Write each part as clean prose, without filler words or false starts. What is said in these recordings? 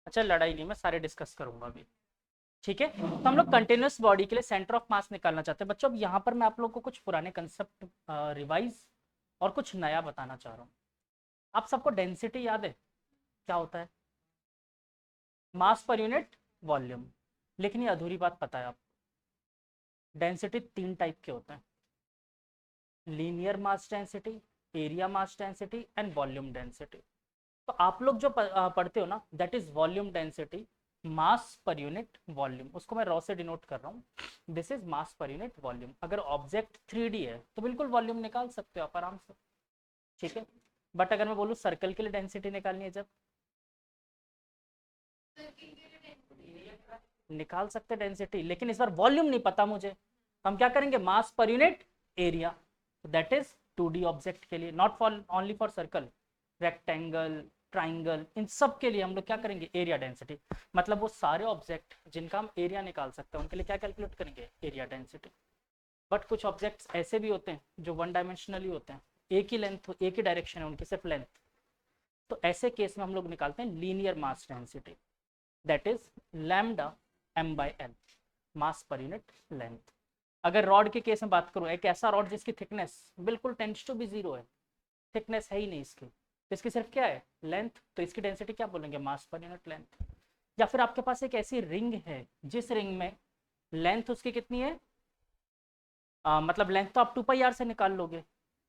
अच्छा लड़ाई नहीं, मैं सारे डिस्कस करूंगा अभी। ठीक है, तो हम लोग कंटिन्यूस बॉडी के लिए सेंटर ऑफ मास निकालना चाहते हैं बच्चों। अब यहाँ पर मैं आप लोगों को कुछ पुराने कंसेप्ट रिवाइज और कुछ नया बताना चाह रहा हूँ। आप सबको डेंसिटी याद है क्या होता है? मास पर यूनिट वॉल्यूम। लेकिन ये अधूरी बात पता है आपको, डेंसिटी तीन टाइप के होते हैं, linear mass density, area mass density and volume density. तो आप लोग जो पढ़ते हो ना, that is volume density, mass per unit volume, उसको मैं रॉ से डिनोट कर रहा हूँ। This is mass per unit volume. अगर ऑब्जेक्ट 3D है तो बिल्कुल वॉल्यूम निकाल सकते हो आप आराम से। ठीक है, बट अगर मैं बोलूँ सर्कल के लिए डेंसिटी निकालनी है, जब निकाल सकते डेंसिटी, लेकिन इस बार वॉल्यूम नहीं पता मुझे, हम क्या करेंगे, mass per unit area. That is 2D object के लिए, not for only for circle, rectangle, triangle, इन सब के लिए हम लोग क्या करेंगे, एरिया डेंसिटी। मतलब वो सारे ऑब्जेक्ट जिनका हम एरिया निकाल सकते हैं उनके लिए क्या कैलकुलेट करेंगे, एरिया डेंसिटी। बट कुछ ऑब्जेक्ट्स ऐसे भी होते हैं जो वन डायमेंशनली होते हैं, एक ही लेंथ, एक ही डायरेक्शन है उनकी, सिर्फ लेंथ। तो ऐसे केस में हम लोग निकालते हैं linear mass density, that is lambda m by L, mass per unit length. अगर रॉड के केस में बात करूं, एक ऐसा रॉड जिसकी थिकनेस बिल्कुल टेंड्स टू बी जीरो है, थिकनेस है ही नहीं इसकी, तो इसकी सिर्फ क्या है, लेंथ, तो इसकी डेंसिटी क्या बोलेंगे, मास पर यूनिट लेंथ। या फिर आपके पास एक ऐसी रिंग है जिस रिंग में लेंथ उसकी कितनी है, मतलब लेंथ तो आप 2πr से निकाल लोगे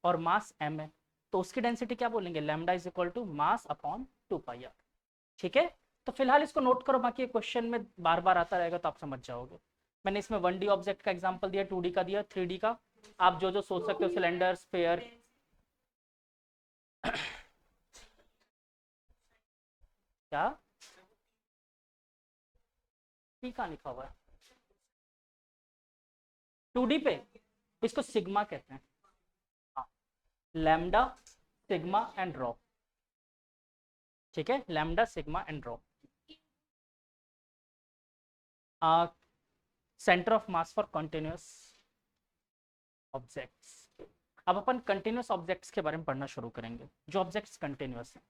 और मास m है, तो उसकी डेंसिटी क्या बोलेंगे, lambda is equal to mass upon 2πr। ठीक है, तो फिलहाल इसको नोट करो, बाकी क्वेश्चन में बार बार आता रहेगा तो आप समझ जाओगे। मैंने इसमें 1D ऑब्जेक्ट का एग्जांपल दिया, 2D का दिया, 3D का आप जो जो सोच सकते हो, सिलेंडर, स्फीयर। क्या ठीक कहाँ लिखा हुआ है 2D पे? इसको सिग्मा कहते हैं। हाँ, लैम्डा, सिग्मा एंड रॉ। ठीक है, lambda, sigma and raw. Centre of mass for continuous objects. अब अपन कंटिन्यूअस ऑब्जेक्ट्स के बारे में पढ़ना शुरू करेंगे, जो ऑब्जेक्ट्स कंटिन्यूअस हैं।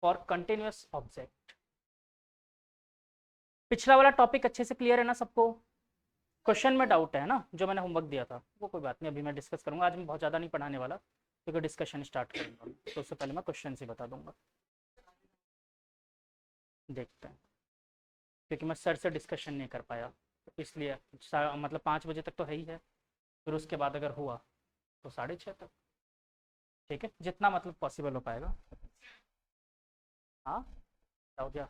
फॉर कंटिन्यूअस ऑब्जेक्ट, पिछला वाला टॉपिक अच्छे से क्लियर है ना सबको? क्वेश्चन में डाउट है ना, जो मैंने होमवर्क दिया था वो कोई बात नहीं, अभी मैं डिस्कस करूंगा। आज मैं बहुत ज़्यादा नहीं पढ़ाने वाला, क्योंकि डिस्कशन स्टार्ट करूंगा तो उससे पहले मैं क्वेश्चन ही बता दूंगा। देखते हैं, क्योंकि मैं सर से डिस्कशन नहीं कर पाया, तो इसलिए मतलब 5 बजे तक तो है ही है, फिर उसके बाद अगर हुआ तो 6:30 तक। ठीक है, जितना मतलब पॉसिबल हो पाएगा। हाँ, हो गया।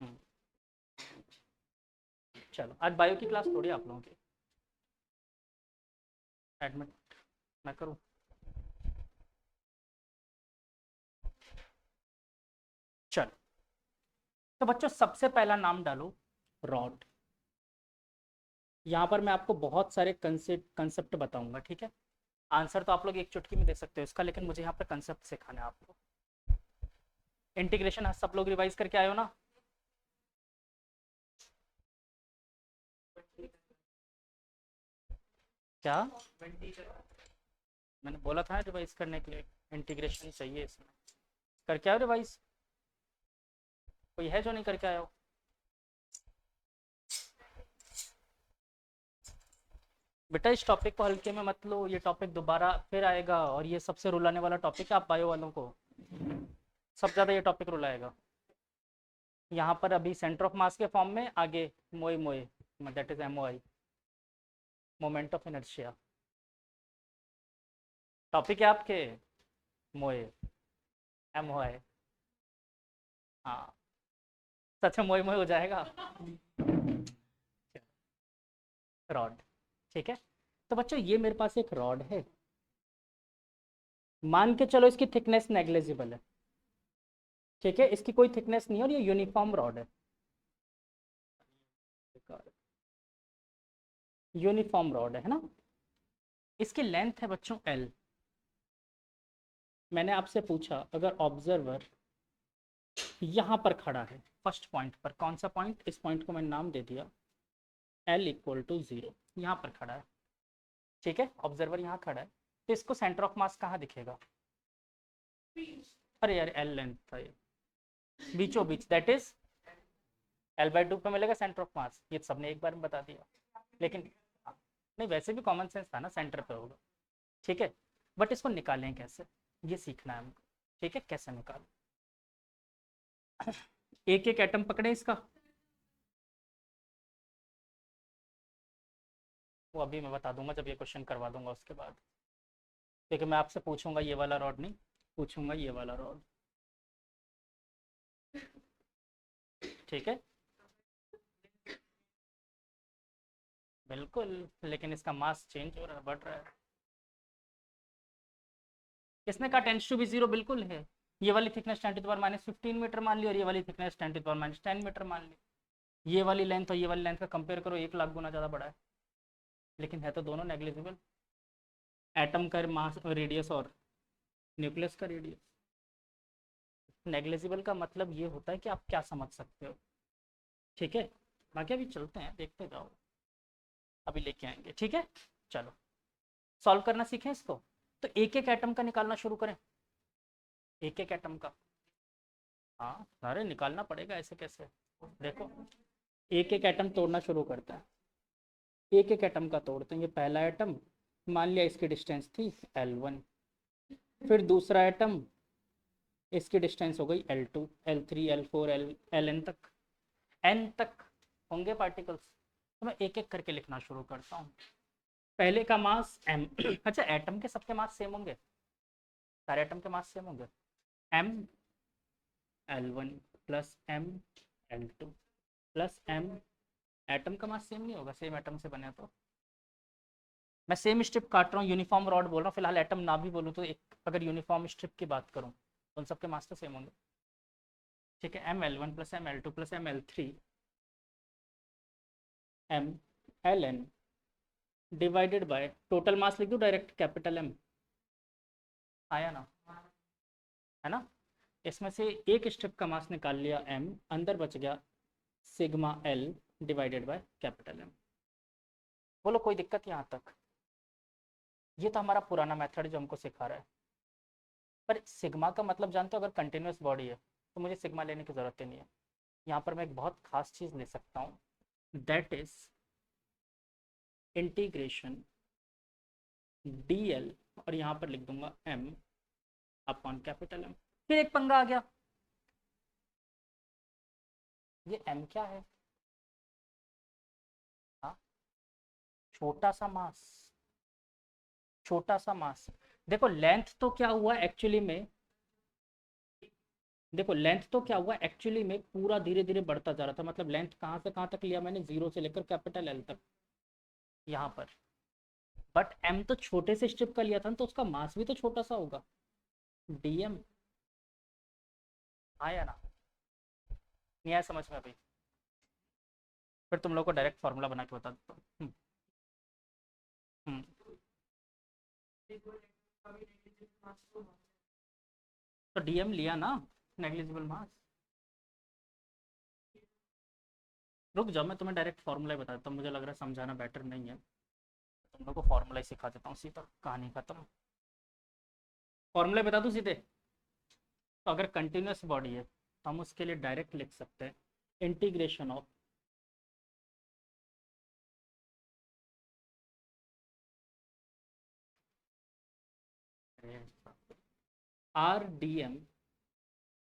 हम्म, चलो, आज बायो की क्लास थोड़ी आप लोगों की, एडमिट मैं करूँ? चलो, तो बच्चों सबसे पहला नाम डालो, रॉड। यहाँ पर मैं आपको बहुत सारे कंसेप्ट बताऊंगा, ठीक है? आंसर तो आप लोग एक चुटकी में दे सकते हो इसका, लेकिन मुझे यहाँ पर कंसेप्ट सिखाना है आपको। इंटीग्रेशन सब लोग रिवाइज करके आए हो ना? क्या मैंने बोला था रिवाइज करने के लिए, इंटीग्रेशन चाहिए इसमें, करके आओ रिवाइज। कोई है जो नहीं करके आया हो? बेटा इस टॉपिक को हल्के में मत लो, ये टॉपिक दोबारा फिर आएगा, और ये सबसे रुलाने वाला टॉपिक है आप बायो वालों को, सबसे ज़्यादा ये टॉपिक रुलाएगा। यहाँ पर अभी सेंटर ऑफ मास के फॉर्म में आगे मोए मोए, that is MOI, moment of inertia. Topic है आपके मोए, MOI। हाँ, सच में मोए मोए हो जाएगा। रॉड, ठीक है। तो बच्चों ये मेरे पास एक रॉड है, मान के चलो इसकी थिकनेस नेग्लेजिबल है, ठीक है, इसकी कोई थिकनेस नहीं है और ये यूनिफॉर्म रॉड है, यूनिफॉर्म रॉड है ना। इसकी लेंथ है बच्चों L। मैंने आपसे पूछा अगर ऑब्जर्वर यहाँ पर खड़ा है, फर्स्ट पॉइंट पर, कौन सा पॉइंट, इस पॉइंट को मैंने नाम दे दिया L इक्वल टू 0, यहाँ पर खड़ा है, ठीक है, ऑब्जर्वर यहाँ खड़ा है, तो इसको सेंटर ऑफ मास कहाँ दिखेगा, अरे यार एल लेंथ था ये, बीचों बीच, दैट इज L/2 पे मिलेगा सेंटर ऑफ मास। ये सबने एक बार में बता दिया, लेकिन नहीं वैसे भी कॉमन सेंस था ना, सेंटर पे होगा। ठीक है, बट इसको निकालें कैसे, ये सीखना है हमको। ठीक है, कैसे निकालें। एक एक एटम पकड़े इसका, वो अभी मैं बता दूंगा जब ये क्वेश्चन करवा दूंगा उसके बाद, क्योंकि मैं आपसे पूछूंगा ये वाला रॉड नहीं, पूछूंगा ये वाला रॉड। ठीक है, बिल्कुल, लेकिन इसका मास चेंज हो रहा है, बढ़ रहा है। किसने कहा 10⁻⁻⁴ बिल्कुल है। ये वाली थिकनेस 10⁻⁻15 मीटर मान ली, और ये वाली थिकनेस 10⁻⁻10 मीटर मान ली। ये वाली लेंथ और ये वाली लेंथ का कंपेयर करो, 1 लाख गुना ज़्यादा बड़ा है, लेकिन है तो दोनों नेग्लिजिबल। एटम का मास रेडियस और न्यूक्लियस का रेडियस। नेग्लिजिबल का मतलब ये होता है कि आप क्या समझ सकते हो। ठीक है, बाकी अभी चलते हैं, देखते जाओ, अभी लेके आएंगे। ठीक है, चलो सॉल्व करना सीखें इसको। तो एक एक एटम का निकालना शुरू करें, एक एक एटम का। हाँ अरे निकालना पड़ेगा, ऐसे कैसे। देखो एक एक एटम तोड़ना शुरू करते हैं, एक एक एटम का तोड़ते हैं। ये पहला एटम, मान लिया इसकी डिस्टेंस थी L1, फिर दूसरा एटम, इसकी डिस्टेंस हो गई L2, L3, L4, Ln तक, n तक होंगे पार्टिकल्स। तो मैं एक एक करके लिखना शुरू करता हूँ। पहले का मास m। अच्छा, एटम के सबके मास सेम होंगे, सारे एटम के मास सेम होंगे। m L1 plus m L2 plus m, atom का मास सेम नहीं होगा, सेम एटम से बने तो। मैं सेम स्ट्रिप काट रहा हूँ, यूनिफॉर्म रॉड बोल रहा हूँ फिलहाल, एटम ना भी बोलूँ तो एक, अगर यूनिफॉर्म स्ट्रिप की बात करूँ तो उन सबके मास तो सेम होंगे। ठीक है, ML1 plus ML2 plus ML3 MLn divided by total मास लिख दूँ डायरेक्ट, कैपिटल M। आया ना, है ना। इसमें से एक स्ट्रिप का मास निकाल लिया M, अंदर बच गया sigma L divided by capital M। बोलो कोई दिक्कत यहाँ तक। ये तो हमारा पुराना मेथड जो हमको सिखा रहा है, पर सिग्मा का मतलब जानते हो, अगर कंटिन्यूस बॉडी है तो मुझे सिग्मा लेने की ज़रूरत ही नहीं है। यहाँ पर मैं एक बहुत खास चीज़ ले सकता हूँ, दैट इज इंटीग्रेशन dl, और यहाँ पर लिख दूंगा m अपॉन कैपिटल M। फिर एक पंगा आ गया, ये m क्या है, हाँ छोटा सा मास, छोटा सा मास। देखो लेंथ तो क्या हुआ एक्चुअली में, देखो लेंथ तो क्या हुआ एक्चुअली में, पूरा धीरे धीरे बढ़ता जा रहा था। मतलब लेंथ कहाँ से कहाँ तक लिया मैंने, 0 से लेकर कैपिटल L तक यहाँ पर। बट m तो छोटे से स्ट्रिप का लिया था, तो उसका मास भी तो छोटा सा होगा, dm। आया ना, नहीं आया समझ में अभी, फिर तुम लोग को डायरेक्ट फार्मूला बना के बता देता हूँ। हम्म। तो dm लिया ना, नेग्लिजिबल मास। रुक जाओ, मैं तुम्हें डायरेक्ट फार्मूला ही बता देता हूँ, मुझे लग रहा है समझाना बेटर नहीं है, तुम लोग को फार्मूला ही सिखा देता हूँ, सीधा कहानी खत्म। फार्मूला बता दूँ सीधे। तो अगर कंटिन्यूस बॉडी है तो हम उसके लिए डायरेक्ट लिख सकते हैं integration of R D M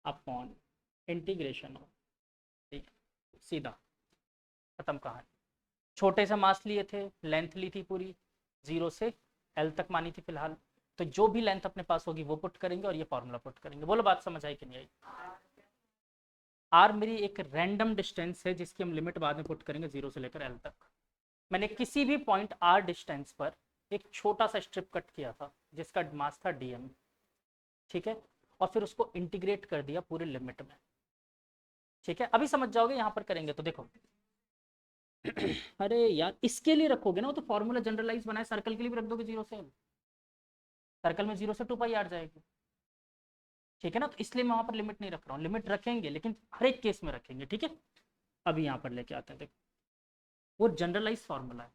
upon integration of, ठीक, सीधा खत्म कहानी। छोटे से मास लिए थे, लेंथ ली थी पूरी 0 से L तक मानी थी फिलहाल, तो जो भी लेंथ अपने पास होगी वो पुट करेंगे और ये फॉर्मूला पुट करेंगे। बोलो बात समझ आई कि नहीं आई। आर मेरी एक रैंडम डिस्टेंस है जिसकी हम लिमिट बाद में पुट करेंगे 0 से लेकर L तक। मैंने किसी भी पॉइंट आर डिस्टेंस पर एक छोटा सा स्ट्रिप कट किया था जिसका मास था dm, ठीक है, और फिर उसको इंटीग्रेट कर दिया पूरे लिमिट में। ठीक है, अभी समझ जाओगे, यहां पर करेंगे तो देखो। अरे यार इसके लिए रखोगे ना, वो तो फॉर्मूला जनरलाइज बनाए, सर्कल के लिए भी रख दोगे 0 से, सर्कल में 0 से 2 पाई आर जाएगी। ठीक है ना, तो इसलिए मैं वहां पर लिमिट नहीं रख रहा हूँ, लिमिट रखेंगे लेकिन हर एक केस में रखेंगे। ठीक है, अभी यहाँ पर लेके आते हैं, देखो वो जनरलाइज फॉर्मूला है।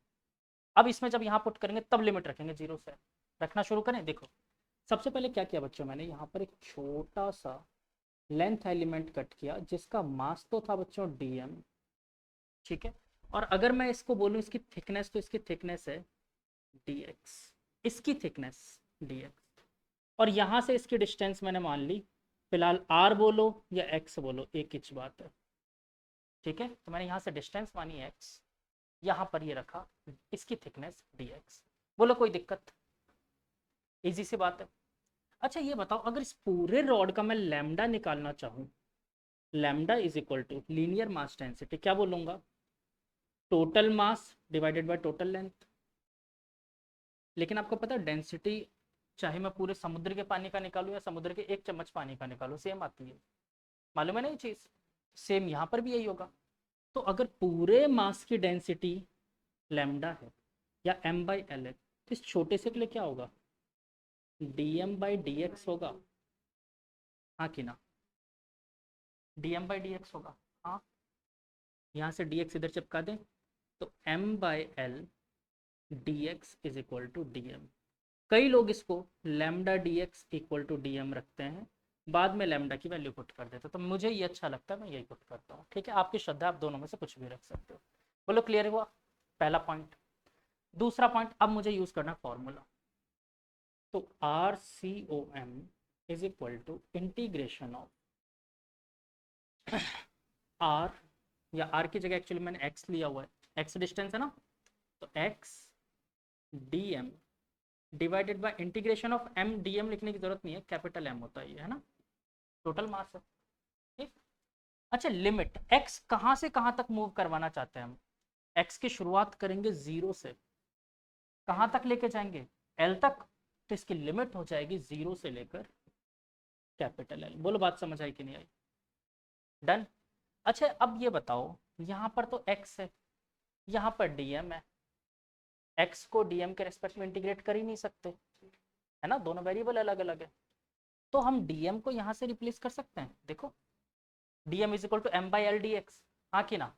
अब इसमें जब यहाँ पुट करेंगे तब लिमिट रखेंगे 0 से, रखना शुरू करें। देखो सबसे पहले क्या किया बच्चों, मैंने यहाँ पर एक छोटा सा लेंथ एलिमेंट कट किया जिसका मास तो था बच्चों dm, ठीक है। और अगर मैं इसको बोलूँ इसकी थिकनेस, तो इसकी थिकनेस है dx, इसकी थिकनेस dx, और यहाँ से इसकी डिस्टेंस मैंने मान ली, फिलहाल r बोलो या x बोलो एक ही बात है, ठीक है। तो मैंने यहाँ से डिस्टेंस मानी x, यहाँ पर ये रखा इसकी थिकनेस dx। बोलो कोई दिक्कत? इजी सी बात है। अच्छा ये बताओ, अगर इस पूरे रॉड का मैं लैम्डा निकालना चाहूँ, lambda is equal to linear mass density, क्या बोलूंगा? Total mass divided by total length. लेकिन आपको पता है डेंसिटी चाहे मैं पूरे समुद्र के पानी का निकालूं या समुद्र के एक चम्मच पानी का निकालूं, सेम आती है। मालूम है ना ये चीज? सेम यहाँ पर भी यही होगा। तो अगर पूरे मास की डेंसिटी लैम्डा है या m बाई एल है, तो इस छोटे से के लिए क्या होगा? dm बाई dx होगा, हाँ कि ना? dm बाई dx होगा, हाँ। यहाँ से dx इधर चिपका दें, तो m by L dx is equal to dm। कई लोग इसको lambda dx equal to dm रखते हैं, बाद में लैम्डा की वैल्यू पुट कर देते हैं, तो मुझे ये अच्छा लगता है, मैं यही पुट करता हूँ, ठीक है। आपकी श्रद्धा, आप दोनों में से कुछ भी रख सकते हो। बोलो क्लियर हुआ पहला पॉइंट। दूसरा पॉइंट, अब मुझे यूज करना फॉर्मूला। तो RCOM is equal to integration of R, या R की जगह एक्चुअली मैंने X लिया हुआ है, X डिस्टेंस है ना, तो X dm divided by integration of m, dm लिखने की जरूरत नहीं है, कैपिटल M होता है ये, है ना, टोटल मास है, ठीक। अच्छा लिमिट x कहाँ से कहाँ तक मूव करवाना चाहते हैं हम? x की शुरुआत करेंगे 0 से, कहाँ तक लेके जाएंगे? l तक, तो इसकी लिमिट हो जाएगी 0 से लेकर कैपिटल L। बोलो बात समझ आई कि नहीं आई? डन। अच्छा अब ये बताओ, यहाँ पर तो x है, यहाँ पर dm है, x को dm के रेस्पेक्ट में इंटीग्रेट कर ही नहीं सकते, है ना, दोनों वेरिएबल अलग अलग है। तो हम dm को यहाँ से रिप्लेस कर सकते हैं, देखो dm is equal to m by L D X, हाँ कि ना?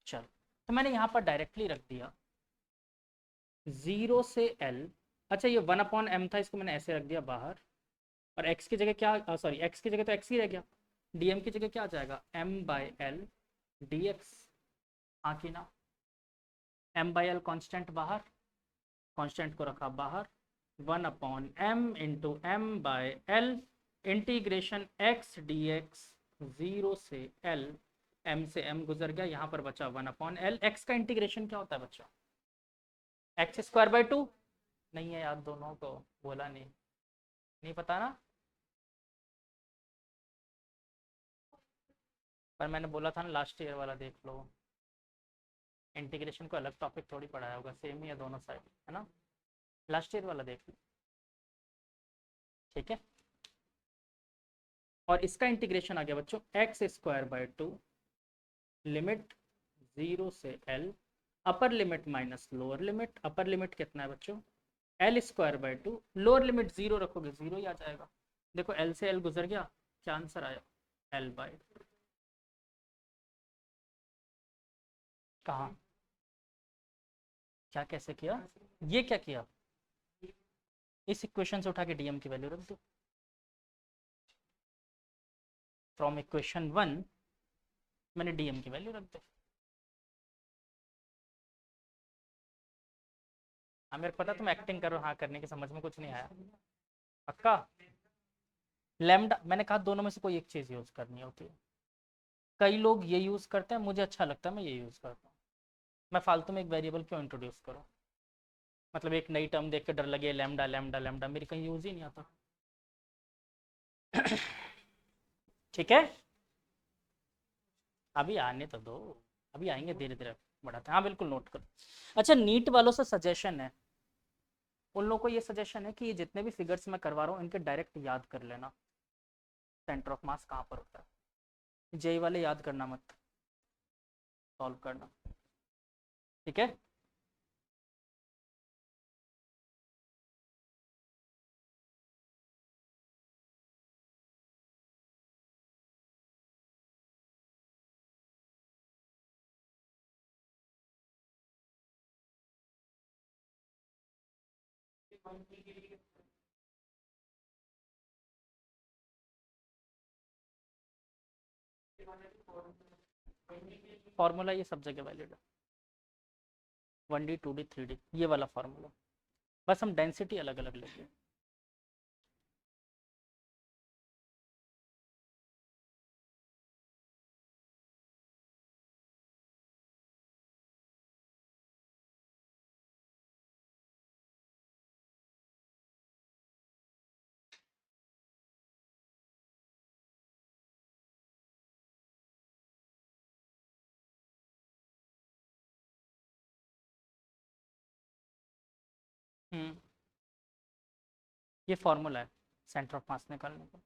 चल, तो मैंने यहाँ पर डायरेक्टली रख दिया 0 से l। अच्छा ये 1/m था, इसको मैंने ऐसे रख दिया बाहर, और x की जगह क्या, सॉरी x की जगह तो x ही रह गया, dm की जगह क्या आ जाएगा? m by L D X, हाँ कि ना? m बाई एल कॉन्स्टेंट बाहर, कॉन्स्टेंट को रखा बाहर, 1/m into M by L integration x dx 0 से l, m से m गुजर गया, यहाँ पर बचा 1/l। x का इंटीग्रेशन क्या होता है बच्चों? X square by 2। नहीं है यार, दोनों को बोला नहीं, नहीं पता ना, पर मैंने बोला था ना लास्ट ईयर वाला देख लो, इंटीग्रेशन को अलग टॉपिक थोड़ी पढ़ाया होगा, सेम ही है दोनों साइड, है ना, लास्ट ईयर वाला देख लो, ठीक है। और इसका इंटीग्रेशन आ गया बच्चों एक्स स्क्वायर बाई 2, लिमिट 0 से l, upper limit minus lower limit, upper limit कितना है बच्चों? L square by 2, lower limit 0 रखोगे 0 ही आ जाएगा। देखो l से l गुजर गया, क्या आंसर आया? l बाई, कहाँ, क्या कैसे किया, ये क्या किया? इस इक्वेशन से उठा के डीएम की वैल्यू रख दो, फ्रॉम इक्वेशन 1 मैंने डीएम की वैल्यू रख दी। हाँ मेरे को पता तुम एक्टिंग करो, हाँ करने की, समझ में कुछ नहीं आया, पक्का? लैम्डा मैंने कहा दोनों में से कोई एक चीज यूज करनी होती है, कई लोग ये यूज करते हैं, मुझे अच्छा लगता है मैं ये यूज करता हूँ। मैं फालतू में एक वेरिएबल क्यों इंट्रोड्यूस करूँ, मतलब एक नई टर्म देख के डर लगे लैम्डा लैम्डा लैम्डा, मेरी कहीं यूज ही नहीं आता। ठीक है, अभी आने तो दो, अभी आएंगे धीरे धीरे बढ़ाते हैं, हाँ बिल्कुल नोट करो। अच्छा नीट वालों से सजेशन है, उन लोगों को ये सजेशन है कि ये जितने भी फिगर्स मैं करवा रहा हूँ इनके डायरेक्ट याद कर लेना, सेंटर ऑफ मास कहाँ पर होता है, जेई वाले याद करना मत, सॉल्व करना, ठीक है। फॉर्मूला ये सब जगह वैलिड है, 1D 2D 3D ये वाला फॉर्मूला, बस हम डेंसिटी अलग अलग लेंगे। ये फॉर्मूला है सेंटर ऑफ मास निकालने का।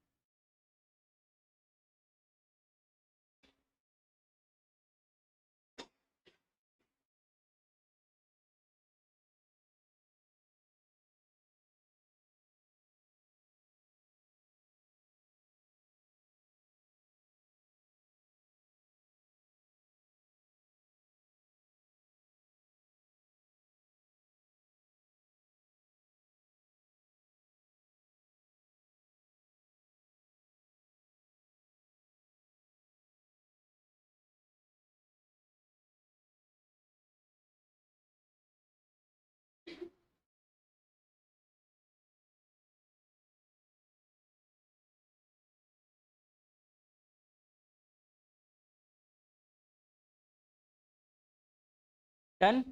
डन,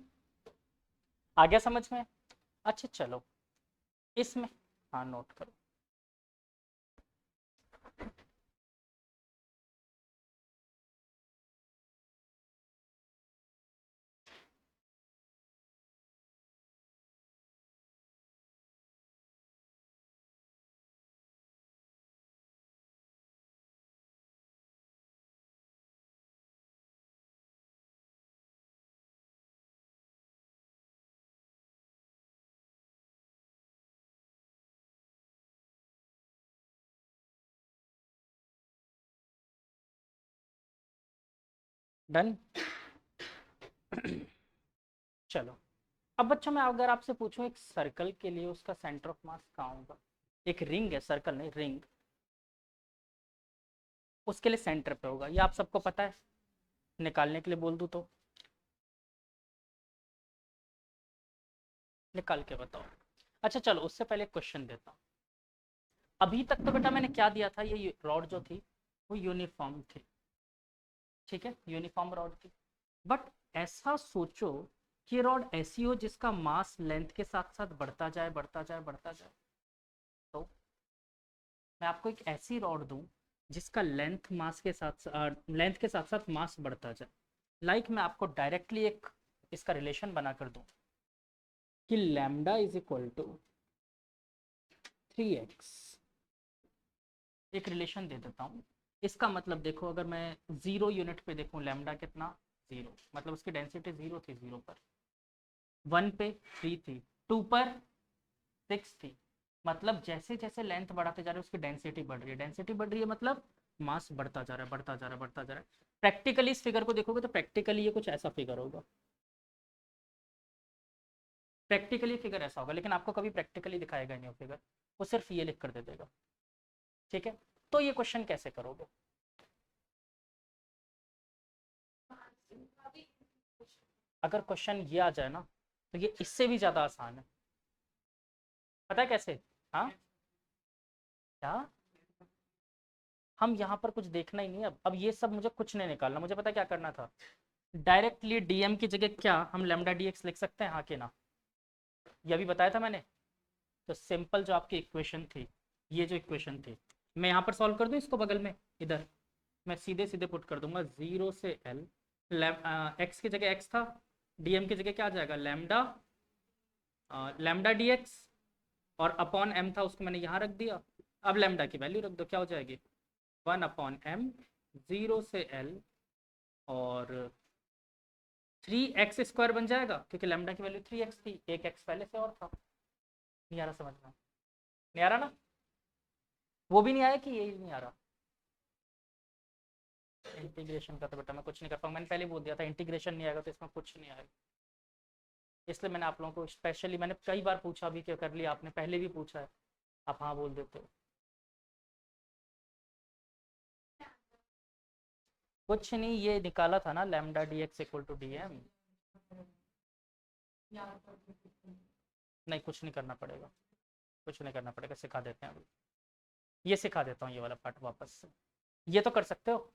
आ गया समझ में? अच्छा चलो इसमें, हाँ नोट करो। डन चलो अब बच्चों मैं अगर आपसे पूछूं एक सर्कल के लिए उसका सेंटर ऑफ मास कहाँ होगा, एक रिंग है, सर्कल नहीं रिंग, उसके लिए सेंटर पे होगा, ये आप सबको पता है, निकालने के लिए बोल दूं तो निकाल के बताओ। अच्छा चलो उससे पहले क्वेश्चन देता हूँ। अभी तक तो बेटा मैंने क्या दिया था, ये रॉड जो थी वो यूनिफॉर्म थी, ठीक है, यूनिफॉर्म रॉड थी। बट ऐसा सोचो कि रॉड ऐसी हो जिसका मास लेंथ के साथ साथ बढ़ता जाए बढ़ता जाए बढ़ता जाए, तो मैं आपको एक ऐसी रॉड दूं जिसका लेंथ के साथ साथ मास बढ़ता जाए। लाइक मैं आपको डायरेक्टली एक इसका रिलेशन बना कर दूं कि lambda is equal to 3x, एक रिलेशन दे देता हूँ। इसका मतलब देखो अगर मैं 0 यूनिट पे देखूं लैम्डा कितना 0, मतलब उसकी डेंसिटी 0 थी, 0 पर, 1 पे 3 थी, 2 पर 6 थी, मतलब जैसे जैसे लेंथ बढ़ाते जा रहे हैं उसकी डेंसिटी बढ़ रही है, डेंसिटी बढ़ रही है मतलब मास बढ़ता जा रहा है बढ़ता जा रहा है बढ़ता जा रहा है। प्रैक्टिकली इस फिगर को देखोगे तो प्रैक्टिकली ये कुछ ऐसा फिगर होगा, प्रैक्टिकली फिगर ऐसा होगा, लेकिन आपको कभी प्रैक्टिकली दिखाएगा नहीं वो फिगर, वो सिर्फ ये लिख कर दे देगा, ठीक है। तो ये क्वेश्चन कैसे करोगे? अगर क्वेश्चन ये आ जाए ना तो ये इससे भी ज्यादा आसान है, पता है कैसे? हाँ क्या, हम यहाँ पर कुछ देखना ही नहीं है, अब ये सब मुझे कुछ नहीं निकालना, मुझे पता क्या करना था, डायरेक्टली डीएम की जगह क्या हम लैम्डा डीएक्स लिख सकते हैं, हाँ कि ना, ये अभी बताया था मैंने। तो सिंपल जो आपकी इक्वेशन थी, ये जो इक्वेशन थी, मैं यहाँ पर सॉल्व कर दूँ इसको बगल में, इधर मैं सीधे सीधे पुट कर दूंगा 0 से एल, एक्स की जगह एक्स था, डीएम की जगह क्या आ जाएगा लैम्डा, लैम्डा डीएक्स, और अपॉन एम था उसको मैंने यहाँ रख दिया, अब लैम्डा की वैल्यू रख दो, क्या हो जाएगी 1/m, 0 से एल, और 3x² बन जाएगा क्योंकि लैम्डा की वैल्यू 3x थी, एक x पहले से और था। नहीं आ रहा समझ में? नहीं आ रहा ना? वो भी नहीं आया कि यही नहीं आ रहा? इंटीग्रेशन का तो बेटा मैं कुछ नहीं कर पाऊंगा, मैंने पहले बोल दिया था इंटीग्रेशन नहीं आएगा तो इसमें कुछ नहीं आएगा, इसलिए मैंने आप लोगों को स्पेशली, मैंने कई बार पूछा भी, क्या कर लिया आपने, पहले भी पूछा है, आप हाँ बोल देते हो। कुछ नहीं, ये निकाला था ना lambda D X equal to D M. नहीं कुछ नहीं करना पड़ेगा, कुछ नहीं करना पड़ेगा, सिखा देते हैं अभी। ये सिखा देता हूँ ये वाला पार्ट वापस से, ये तो कर सकते हो।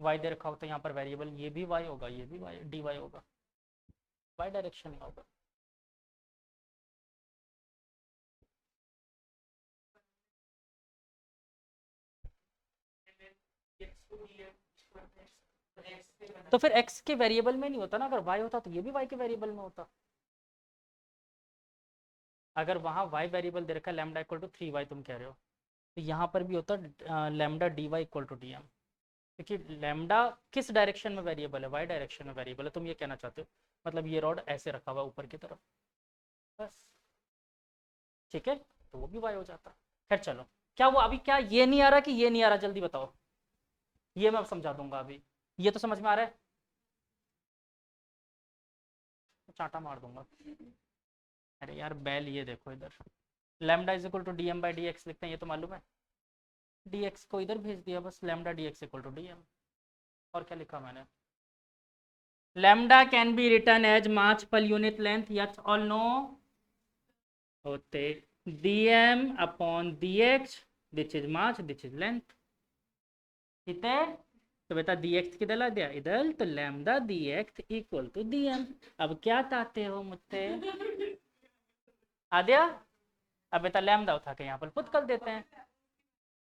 वाई दे रखा हो तो यहाँ पर वेरिएबल ये भी वाई होगा, ये भी वाई डी वाई होगा, वाई डायरेक्शन में होगा। तो फिर x के वेरिएबल में नहीं होता ना, अगर y होता तो ये भी y के वेरिएबल में होता। अगर वहां y वेरिएबल दे रखा है लैम्डा इक्वल टू 3y तुम कह रहे हो, तो यहाँ पर भी होता lambda D Y equal to D M, क्योंकि लैम्डा किस डायरेक्शन में वेरिएबल है, y डायरेक्शन में वेरिएबल है, तुम ये कहना चाहते हो। मतलब ये रॉड ऐसे रखा हुआ ऊपर की तरफ, बस ठीक है, तो वो भी y हो जाता। खैर चलो, क्या वो अभी क्या ये नहीं आ रहा कि ये नहीं आ रहा, जल्दी बताओ। ये मैं अब समझा दूंगा, अभी ये तो समझ में आ रहा है, चांटा मार दूंगा। अरे यार बैल, ये देखो इधर, lambda is equal to D M by D X लिखते हैं, ये तो मालूम है। डी एक्स को इधर भेज दिया बस, lambda D X equal to D M. और क्या लिखा मैंने, lambda can be written as mass per unit length, yes और नो होते D M upon D X, this is mass this is length, ठीक है। तो बेटा डी एक्स किधर ला दिया, इधर, तो lambda D X equal to D M. अब क्या चाहते हो मुझसे, आ दिया। अब बेटा लैम्डा उठा के यहाँ पर पुट कर देते हैं।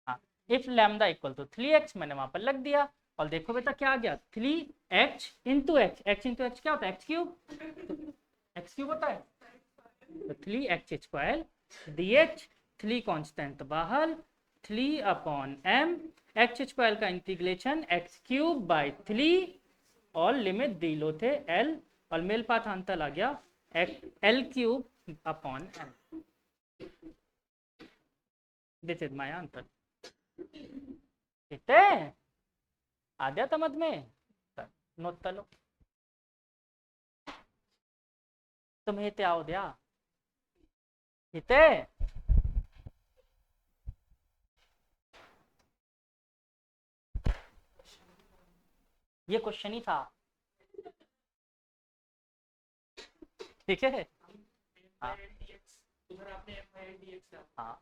हाँ, if lambda equal to 3x मैंने वहां पर लग दिया, और देखो बेटा क्या आ गया, 3h into x, x into x क्या होता है, एक्स क्यूब, एक्स क्यूब होता है। तो 3x square D H, 3 constant बाहर, 3 अपॉन एम, एक्स स्क्वायर का इंटीग्रेशन एक्स क्यूब बाई 3, और लिमिट दी लो थे एल, और मेल पाथ अंतर आ गया L cube upon M. This is my answer, ठीक है। आ गया समझ में, नोट कर लो। तुम्हें क्या हो गया, ठीक है। ये क्वेश्चन ही था, ठीक है। हाँ हाँ,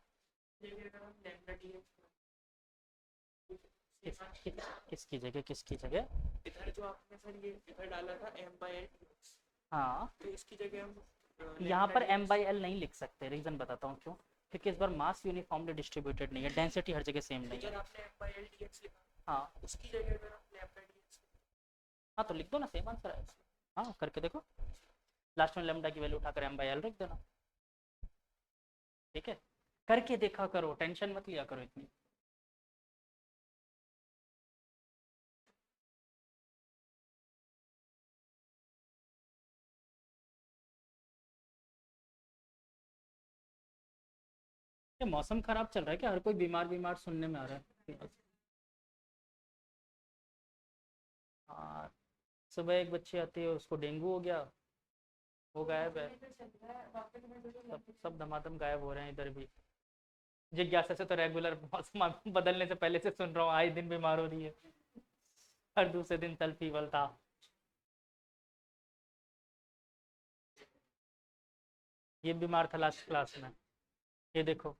किसकी जगह, किसकी जगह, इधर जो आपने सर ये इधर डाला था m by l, हाँ तो इसकी जगह हम यहाँ पर m बाई एल नहीं लिख सकते, रीजन बताता हूँ क्यों, क्योंकि इस बार मास यूनिफॉर्मली डिस्ट्रीब्यूटेड नहीं है, डेंसिटी हर जगह सेम नहीं है। आपने m by l dx लिखा, हाँ उसकी जगह अगर हम lambda dx, हाँ तो लिख दो ना, सेम आंसर है। हाँ करके देखो, लास्ट में लैम्डा की वैल्यू उठाकर m बाई एल रख देना, ठीक है। करके देखा करो, टेंशन मत लिया करो इतनी। ये मौसम खराब चल रहा है क्या, हर कोई बीमार बीमार सुनने में आ रहा है। हाँ, सुबह एक बच्ची आती है उसको डेंगू हो गया, वो गायब है, सब धमाधम गायब हो रहे हैं इधर भी। जिज्ञासा से तो रेगुलर मौसम बदलने से पहले से सुन रहा हूँ, आए दिन बीमार हो रही है, हर दूसरे दिन तल फीवल था। ये बीमार था लास्ट क्लास में, ये देखो,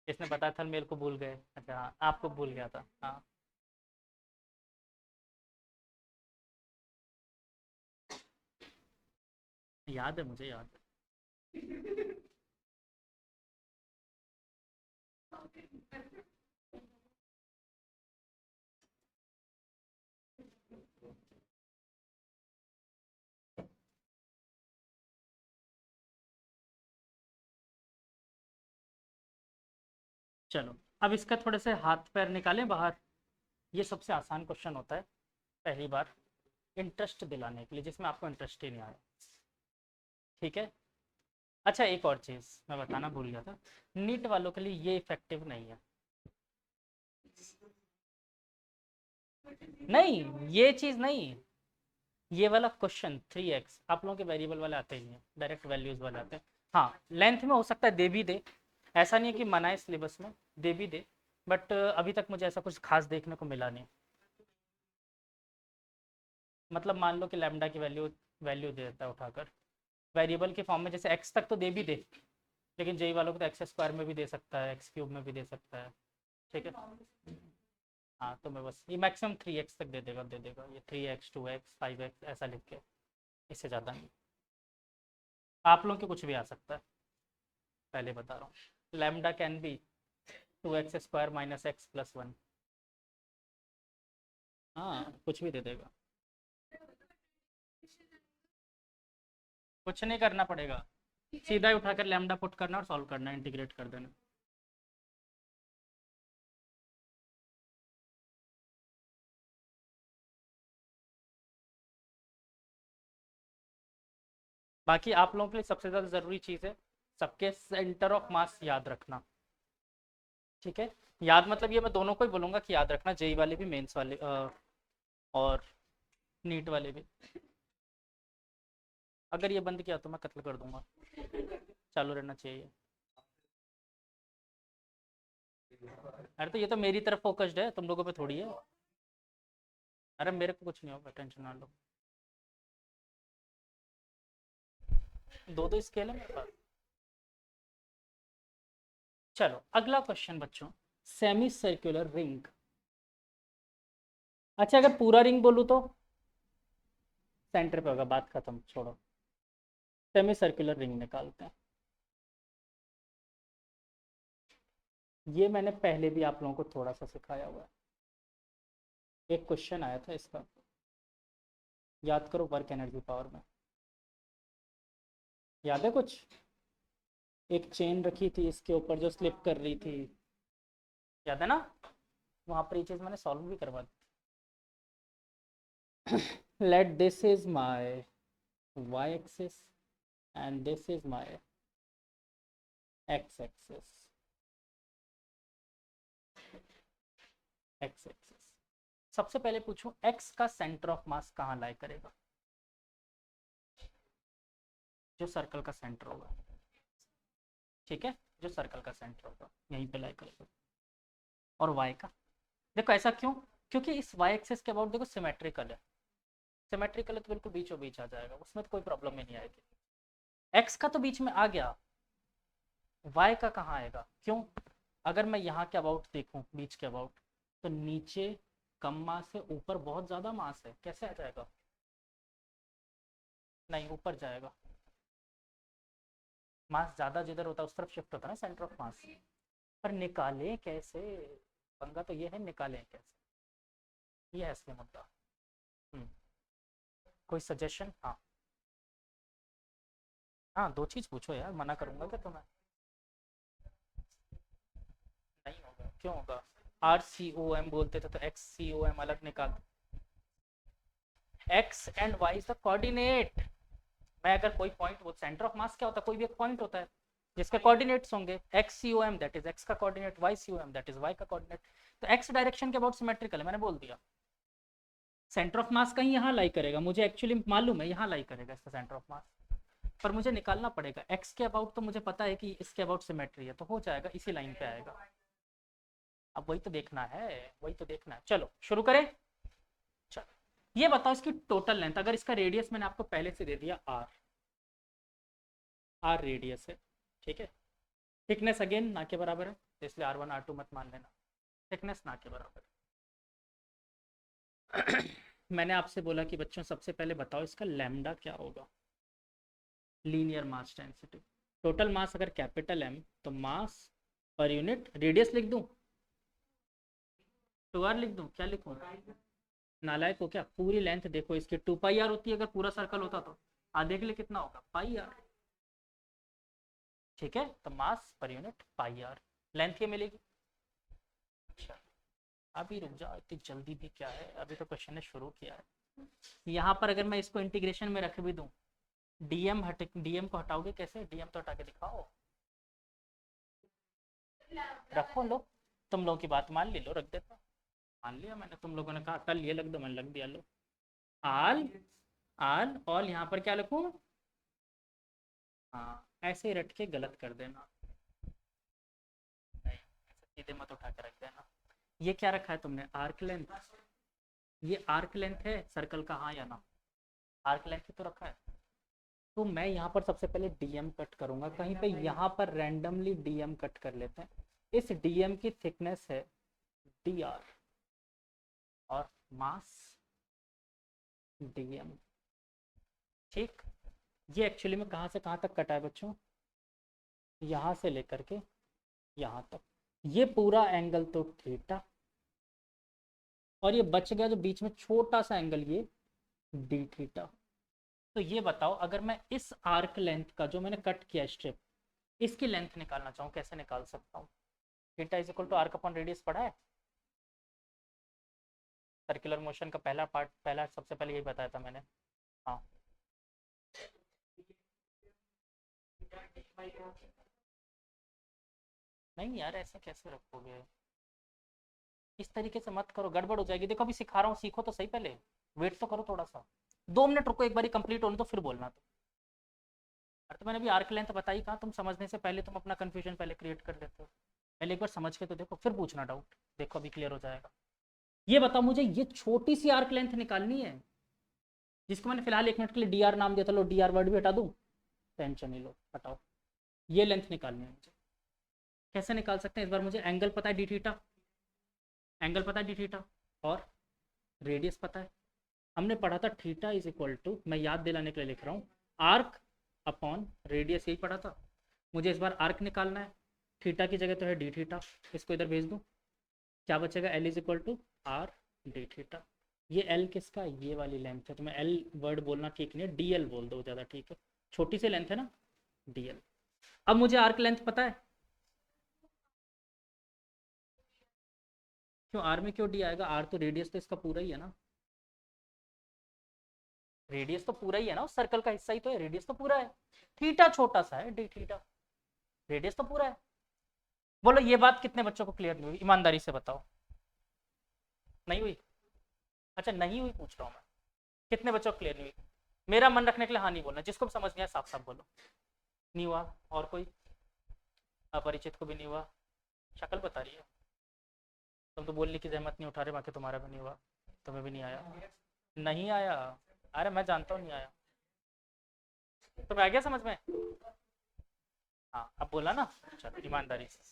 इसने बताया था मेरे को भूल गए, अच्छा हाँ आपको भूल गया था, हाँ। याद है, मुझे याद है। चलो अब इसका थोड़े से हाथ पैर निकालें बाहर। ये सबसे आसान क्वेश्चन होता है पहली बार इंटरेस्ट दिलाने के लिए, जिसमें आपको इंटरेस्ट ही नहीं आया, ठीक है। अच्छा एक और चीज़ मैं बताना भूल गया था, नीट वालों के लिए ये इफेक्टिव नहीं है। नहीं ये चीज़ नहीं, ये वाला क्वेश्चन 3x आप लोगों के वेरिएबल वाले आते ही हैं, डायरेक्ट वैल्यूज वाले आते हैं। हाँ लेंथ में हो सकता है दे भी दे, ऐसा नहीं है कि मना है सिलेबस में, दे भी दे, बट अभी तक मुझे ऐसा कुछ खास देखने को मिला नहीं। मतलब मान लो कि लैम्डा की वैल्यू वैल्यू दे देता है उठाकर वेरिएबल के फॉर्म में, जैसे एक्स तक तो दे भी दे, लेकिन जेई वालों को तो एक्स स्क्वायर में भी दे सकता है, एक्स क्यूब में भी दे सकता है। ठीक है। हाँ तो मैं बस ये मैक्सिमम 3x तक दे देगा ये 3x 2x 5x ऐसा लिख के, इससे ज़्यादा नहीं। आप लोगों के कुछ भी आ सकता है, पहले बता रहा हूँ। Lambda can B 2x square minus x plus 1। हाँ कुछ भी दे देगा, कुछ नहीं करना पड़ेगा, सीधा ही उठाकर लैम्डा पुट करना और सॉल्व करना, इंटीग्रेट कर देना। बाकी आप लोगों के लिए सबसे ज़्यादा ज़रूरी चीज़ है सबके सेंटर ऑफ मास याद रखना। ठीक है, याद मतलब ये मैं दोनों को ही बोलूँगा कि याद रखना, जेई वाले भी मेंस वाले और नीट वाले भी। अगर ये बंद किया तो मैं कत्ल कर दूंगा, चालू रहना चाहिए। अरे तो ये तो मेरी तरफ फोकस्ड है, तुम लोगों पे थोड़ी है। अरे मेरे को कुछ नहीं होगा, टेंशन ना लो। दो दो स्केल है मेरे पास। चलो अगला क्वेश्चन बच्चों, सेमी सर्कुलर रिंग। अच्छा अगर पूरा रिंग बोलूँ तो सेंटर पे होगा, बात खत्म, छोड़ो। सेमी सर्कुलर रिंग निकालते हैं। ये मैंने पहले भी आप लोगों को थोड़ा सा सिखाया हुआ है, एक क्वेश्चन आया था इसका, याद करो, वर्क एनर्जी पावर में। याद है कुछ? एक चेन रखी थी इसके ऊपर जो स्लिप कर रही थी, याद है ना? वहां पर ये चीज मैंने सॉल्व भी करवा दी। Let this is my y axis and this is my x axis। x axis सबसे पहले पूछूं x का सेंटर ऑफ मास कहाँ लाई करेगा? जो सर्कल का सेंटर होगा, ठीक है, जो सर्कल का सेंटर होगा यहीं पे लाई करेगा। और y का, देखो ऐसा क्यों? क्योंकि इस y एक्सिस के अबाउट देखो सिमेट्रिकल है, सिमेट्रिकल है तो बिल्कुल बीचों बीच आ जाएगा, उसमें तो कोई प्रॉब्लम ही नहीं आएगी। x का तो बीच में आ गया, y का कहाँ आएगा? क्यों? अगर मैं यहाँ के अबाउट देखूं, बीच के अबाउट, तो नीचे कम मास है, ऊपर बहुत ज्यादा मास है, कैसे आ जाएगा? नहीं ऊपर जाएगा, मास ज्यादा जिधर होता है उस तरफ शिफ्ट होता है ना सेंटर ऑफ मास। पर निकालें कैसे? पंगा तो ये है, निकालें कैसे, ये है असली मुद्दा। हम्म, कोई सजेशन? हाँ हाँ, दो चीज पूछो यार, मना करूंगा क्या तुम्हें? नहीं होगा, क्यों होगा? आर सी ओ एम बोलते थे तो एक्स सी ओ एम अलग निकाल। X and Y is the coordinate. मैं अगर कोई पॉइंट, वो सेंटर ऑफ मास क्या होता है? कोई भी एक पॉइंट होता है जिसके कोऑर्डिनेट्स होंगे, x c O m that is x का coordinate, y C O m that is y का कोऑर्डिनेट। तो एक्स डायरेक्शन के अबाउट सिमेट्रिकल है, मैंने बोल दिया। सेंटर ऑफ मास कहीं यहाँ लाई करेगा, मुझे एक्चुअली मालूम है यहाँ लाई करेगा इसका सेंटर ऑफ मास, पर मुझे निकालना पड़ेगा। एक्स के अबाउट तो मुझे पता है कि इसके अबाउट सिमेट्री है, तो हो जाएगा, इसी लाइन पे आएगा। अब वही तो देखना है, वही तो देखना है। चलो शुरू करें। चलो ये बताओ इसकी टोटल लेंथ, अगर इसका रेडियस मैंने आपको पहले से दे दिया आर, आर रेडियस है, ठीक है। थिकनेस अगेन ना के बराबर है, तो इसलिए आर वन आर टू मत मान लेना, थिकनेस ना के बराबर। मैंने आपसे बोला कि बच्चों सबसे पहले बताओ इसका लैम्डा क्या होगा? Linear mass density. Total mass अगर कैपिटल एम, तो मास पर यूनिट रेडियस लिख दूं, टू आर लिख दूं, क्या लिखूं? नालायक हो क्या? पूरी लेंथ देखो इसकी 2 पाई आर होती है, अगर पूरा सर्कल होता तो आधे के लिए कितना होगा? पाई आर। ठीक है, तो मास per unit pi are, length क्या मिलेगी? अच्छा अभी रुक जाओ, इतनी जल्दी भी क्या है, अभी तो क्वेश्चन ने शुरू किया है। यहाँ पर अगर मैं इसको इंटीग्रेशन में रख भी दूं, डीएम हट, डीएम को हटाओगे कैसे? डीएम तो हटा के दिखाओ। रखो लो, तुम लोगों की बात मान ली, लो रख देता। मान लिया मैंने, तुम लोगों ने कहा कल ये लग दो, मैंने लग दिया, लो। आल, आल और यहाँ पर क्या लिखूं? हाँ ऐसे ही रट के गलत कर देना, नहीं ऐसे सीधे मत उठा के रख देना। ये क्या रखा है तुमने, आर्क लेंथ। ये आर्क लेंथ है सर्कल का, हाँ या ना, आर्क लेंथ ही तो रखा है। तो मैं यहाँ पर सबसे पहले डीएम कट करूंगा, कहीं पे यहाँ पर रैंडमली डीएम कट कर लेते हैं। इस डीएम की थिकनेस है dr और मास dm। ठीक, ये एक्चुअली में कहाँ से कहाँ तक कटा है बच्चों, यहाँ से लेकर के यहाँ तक। ये पूरा एंगल तो थीटा, और ये बच गया जो बीच में छोटा सा एंगल, ये डी थीटा। तो ये बताओ, अगर मैं इस आर्क लेंथ का जो मैंने कट किया स्ट्रिप, इसकी लेंथ निकालना चाहूँ, कैसे निकाल सकता हूँ। Theta is equal to arc upon radius पढ़ा है, सर्कुलर मोशन का पहला पार्ट, पहला सबसे पहले यही बताया था मैंने। हाँ नहीं यार, ऐसे कैसे रखोगे, इस तरीके से मत करो, गड़बड़ हो जाएगी। देखो अभी सिखा रहा हूँ, सीखो तो सही, पहले वेट तो करो थोड़ा सा, 2 मिनट रुको, एक बार कंप्लीट होने तो फिर बोलना। तो मैंने अभी आर्क लेंथ बताई कहाँ, तुम समझने से पहले तुम अपना कंफ्यूजन पहले क्रिएट कर लेते हो। पहले एक बार समझ के तो देखो, फिर पूछना डाउट, देखो अभी क्लियर हो जाएगा। ये बताओ मुझे, ये छोटी सी आर्क लेंथ निकालनी है, जिसको मैंने फिलहाल 1 मिनट के लिए डी आर नाम दिया था। लो डी आर वर्ड भी हटा दूँ, टेंशन नहीं लो, हटाओ। ये लेंथ निकालनी है मुझे, कैसे निकाल सकते हैं इस बार मुझे। एंगल पता है डी थीटा, एंगल पता है डी थीटा, और रेडियस पता है। हमने पढ़ा था थीटा इज इक्वल टू, मैं याद दिलाने के लिए लिख रहा हूँ, आर्क अपॉन रेडियस, यही पढ़ा था। मुझे इस बार आर्क निकालना है, थीटा की जगह तो है डी थीटा, इसको इधर भेज दूँ, क्या बचेगा, L is equal to R D theta. ये एल किसका, ये वाली लेंथ है, तो मैं एल वर्ड बोलना ठीक नहीं है, डी एल बोल दो ज़्यादा ठीक है, छोटी सी लेंथ है ना, डी एल। अब मुझे आर्क लेंथ पता है, क्यों आर में क्यों डी आएगा, आर तो रेडियस तो इसका पूरा ही है ना, रेडियस तो पूरा ही है ना, उस सर्कल का हिस्सा ही तो है, रेडियस तो पूरा है, थीटा छोटा सा है डी थीटा, रेडियस तो पूरा है। बोलो ये बात कितने बच्चों को क्लियर नहीं हुई, ईमानदारी से बताओ, नहीं हुई, अच्छा नहीं हुई पूछ रहा हूँ मैं, कितने बच्चों को क्लियर नहीं हुई। मेरा मन रखने के लिए हाँ नहीं बोलना, जिसको भी समझ नहीं आया साफ साफ बोलो, नहीं हुआ। और कोई अपरिचित को भी नहीं हुआ, शक्ल बता रही है, तुम तो बोलने की जहमत नहीं उठा रहे, बाकी तुम्हारा भी नहीं हुआ, तुम्हें भी नहीं आया, नहीं आया, अरे मैं जानता हूँ नहीं आया, तो आ गया समझ में। हाँ अब बोला ना, चलो ईमानदारी से,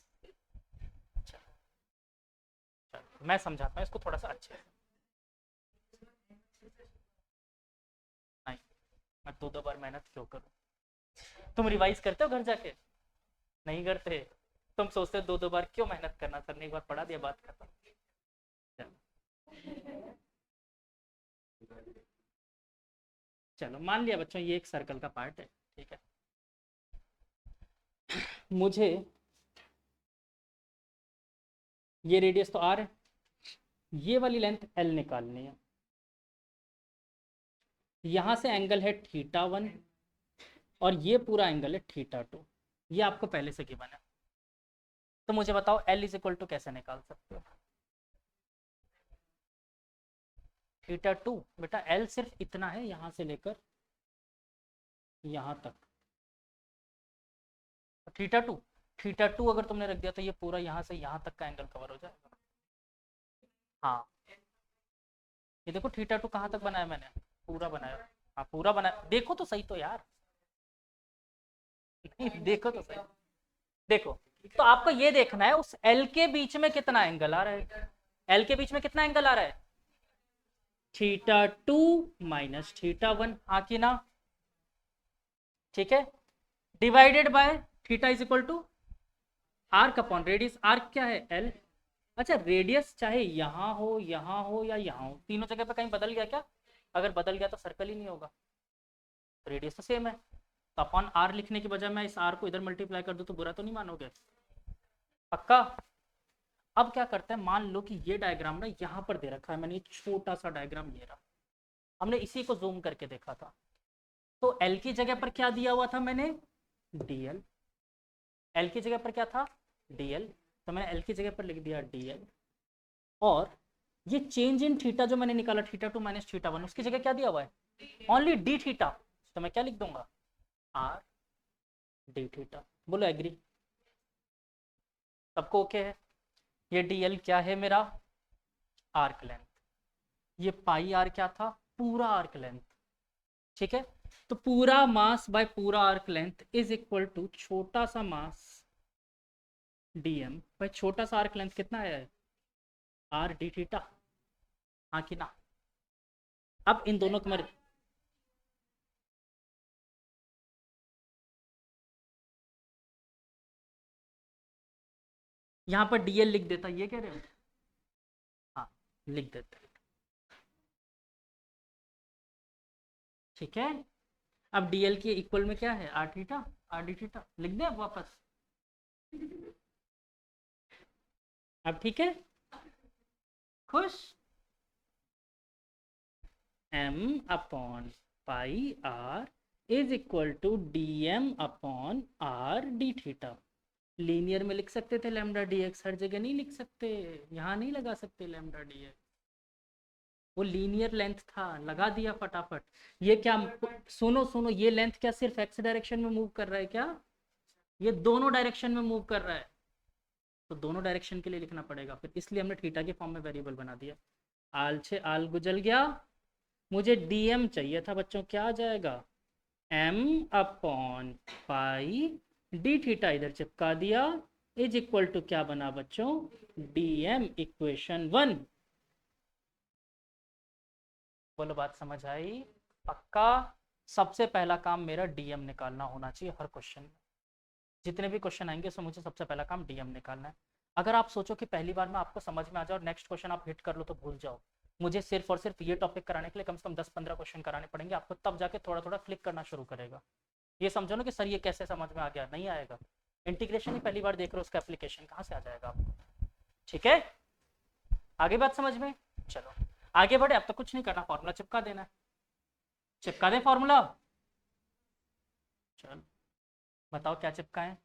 चलो मैं समझाता हूँ इसको थोड़ा सा अच्छे से। नहीं, मैं 2 बार मेहनत क्यों करूँ, तुम रिवाइज करते हो घर जाके, नहीं करते, तुम सोचते हो 2 बार क्यों मेहनत करना, सर ने एक बार पढ़ा दिया, बात खत्म। चलो मान लिया बच्चों ये एक सर्कल का पार्ट है, ठीक है। मुझे ये रेडियस तो आर है, ये वाली लेंथ एल निकालनी है, यहां से एंगल है θ1 और ये पूरा एंगल है θ2, ये आपको पहले से गिवन है। तो मुझे बताओ एल इज इक्वल टू कैसे निकाल सकते हो, θ2, बेटा एल सिर्फ इतना है यहां से लेकर यहां तक, θ2, θ2 अगर तुमने रख दिया तो ये पूरा यहाँ से यहाँ तक का एंगल कवर हो जाएगा। हाँ ये देखो θ2 कहाँ तक बनाया मैंने, पूरा बनाया, हाँ पूरा बनाया, देखो तो सही तो यार, देखो तो सही, देखो। तो आपको ये देखना है उस एल के बीच में कितना एंगल आ रहा है, एल के बीच में कितना एंगल आ रहा है, θ2 माइनस θ1, हाँ कि ना, ठीक है, divided by theta is equal to arc upon radius, arc क्या है एल। अच्छा रेडियस चाहे यहाँ हो या यहाँ हो, तीनों जगह पे कहीं बदल गया क्या, अगर बदल गया तो सर्कल ही नहीं होगा, रेडियस तो सेम है, तो अपॉन आर लिखने की बजाय मैं इस आर को इधर मल्टीप्लाई कर दूं तो बुरा तो नहीं मानोगे, पक्का। अब क्या करते हैं, मान लो कि ये डायग्राम ना यहाँ पर दे रखा है मैंने, छोटा सा डायग्राम ये रहा, हमने इसी को जूम करके देखा था, तो एल की जगह पर क्या दिया हुआ था मैंने, डीएल, एल की जगह पर क्या था, डीएल, तो मैंने एल की जगह पर लिख दिया डीएल, और ये चेंज इन थीटा जो मैंने निकाला θ2 माइनस θ1, उसकी जगह क्या दिया हुआ है, ओनली डी थीटा, तो मैं क्या लिख दूंगा, आर डी थीटा। बोलो एग्री, सबको ओके है, ये dl क्या है मेरा, आर्क लेंथ, ये पाई आर क्या था, पूरा आर्क लेंथ, ठीक है। तो पूरा मास बाय पूरा arc length is equal to छोटा सा मास dm बाय छोटा सा आर्क लेंथ कितना आया है, आर डी थीटा, हाँ कि ना। अब इन दोनों को मैं यहाँ पर dl लिख देता, ये कह रहे हो, हाँ लिख देते, ठीक है। अब dl के इक्वल में क्या है, r theta, r D theta लिख दे अब वापस। अब ठीक है, खुश, m upon pi r is equal to dm upon r D theta. Linear में लिख सकते थे लैम्डा डी एक्स, हर जगह नहीं लिख सकते, यहाँ नहीं लगा सकते लैम्डा डी एक्स, वो लीनियर लेंथ था, लगा दिया फटाफट। ये क्या, सुनो सुनो, ये लेंथ क्या सिर्फ एक्स डायरेक्शन में मूव कर रहा है क्या, ये दोनों डायरेक्शन में मूव कर रहा है, तो दोनों डायरेक्शन के लिए लिखना पड़ेगा फिर, इसलिए हमने थीटा के फॉर्म में वेरिएबल बना दिया। आल छे आल गुजल गया, मुझे डीएम चाहिए था बच्चों, क्या आ जाएगा, M upon pi D theta इधर चिपका दिया, इज इक्वल टू क्या बना बच्चों, डीएम इक्वेशन 1। बोलो बात समझ आई, पक्का। सबसे पहला काम मेरा डीएम निकालना होना चाहिए हर क्वेश्चन में, जितने भी क्वेश्चन आएंगे उसमें मुझे सबसे पहला काम डीएम निकालना है। अगर आप सोचो कि पहली बार में आपको समझ में आ जाए और नेक्स्ट क्वेश्चन आप हिट कर लो तो भूल जाओ, मुझे सिर्फ और सिर्फ ये टॉपिक कराने के लिए कम से कम 10-15 क्वेश्चन कराने पड़ेंगे आपको, तब जाके थोड़ा थोड़ा क्लिक करना शुरू करेगा। ये समझो ना कि सर ये कैसे समझ में आ गया, नहीं आएगा। इंटीग्रेशन ही पहली बार देख रहे हो, उसका एप्लीकेशन कहाँ से आ जाएगा आपको, ठीक है। आगे बात समझ में, चलो आगे बढ़े। अब तो कुछ नहीं करना, फॉर्मूला चिपका देना है, चिपका दे फॉर्मूला। चलो बताओ क्या चिपकाएं,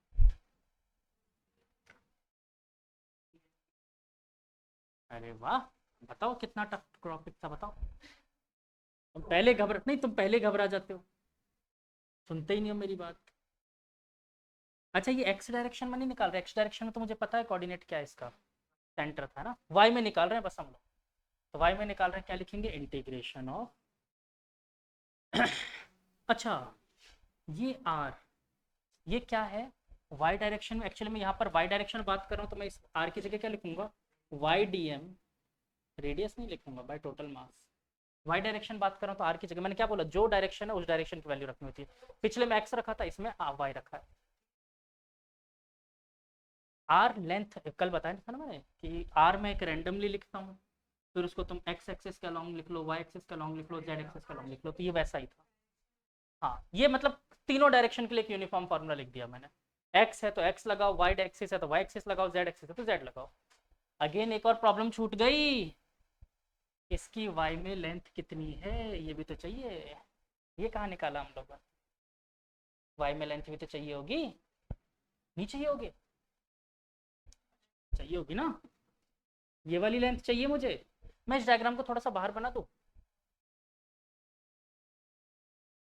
अरे वाह, बताओ कितना टफ टॉपिक था, बताओ। तुम पहले घबरा जाते हो, सुनते ही नहीं हो मेरी बात। अच्छा ये एक्स डायरेक्शन में नहीं निकाल रहे, एक्स डायरेक्शन में तो मुझे पता है कोऑर्डिनेट क्या है इसका, सेंटर था ना, वाई में निकाल रहे हैं बस हम लोग। तो वाई में निकाल रहे हैं, क्या लिखेंगे, इंटीग्रेशन ऑफ अच्छा ये आर, ये क्या है, वाई डायरेक्शन में। एक्चुअली मैं यहाँ पर वाई डायरेक्शन बात कर रहा हूँ, तो मैं इस आर की जगह क्या लिखूंगा, वाई डी एम, रेडियस नहीं लिखूंगा, by total mass. Y direction बात कर रहा हूँ तो आर की जगह मैंने क्या बोला, जो डायरेक्शन है उस डायरेक्शन की वैल्यू रखनी होती है। पिछले में एक्स रखा था, इसमें वाई रखा है। आर लेंथ कल बताया था ना मैंने कि आर में एक रैंडमली लिखता हूँ, फिर उसको तुम एक्स एक्सिस का लॉन्ग लिख लो, वाई एक्सिस का लॉन्ग लिख लो, जेड एक्सिस का लॉन्ग लिख लो, तो ये वैसा ही था। हाँ ये मतलब तीनों डायरेक्शन के लिए एक यूनिफॉर्म फार्मूला लिख दिया मैंने, एक्स है तो एक्स लगाओ, वाई एक्सिस है तो वाई एक्सिस लगाओ, जेड एक्सिस है तो जेड लगाओ। अगेन एक और प्रॉब्लम छूट गई, इसकी वाई में लेंथ कितनी है ये भी तो चाहिए, ये कहाँ निकाला हम लोग, वाई में लेंथ भी तो चाहिए होगी, नहीं चाहिए होगी, चाहिए होगी ना, ये वाली लेंथ चाहिए मुझे। मैं इस डायग्राम को थोड़ा सा बाहर बना दूं,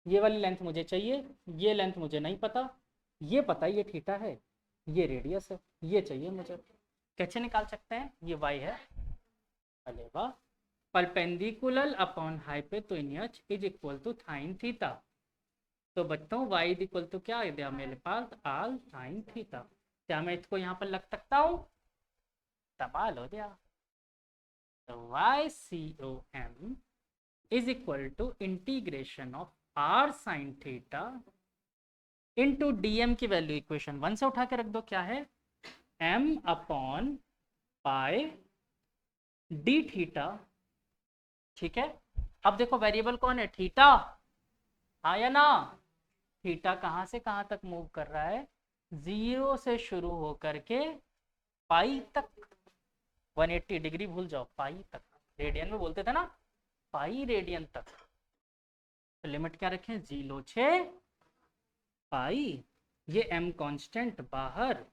ये वाली लेंथ मुझे चाहिए, ये लेंथ मुझे नहीं पता, ये पता ये थीटा है, ये रेडियस है, ये चाहिए मुझे। कैसे निकाल सकते हैं, ये वाई है, अरे वाह, perpendicular upon hypotenuse is equal to sine theta. तो बच्चों वाई इज इक्वल टू क्या है दिया मेरे पास, आल साइन थीटा। क्या मैं इसको यहाँ पर लग सकता हूँ, कमाल हो गया। तो Y C O M is equal to integration of R sine theta into D M की वैल्यू इक्वेशन 1 से उठा के रख दो, क्या है, M upon pi D theta, ठीक है। अब देखो वेरिएबल कौन है, थीटा, हाँ या ना, थीटा कहाँ से कहाँ तक मूव कर रहा है, 0 से शुरू होकर के पाई तक, 180 डिग्री भूल जाओ, पाई तक, रेडियन में बोलते थे ना, पाई रेडियन तक। तो लिमिट क्या रखें, 0 पाई, ये m कांस्टेंट बाहर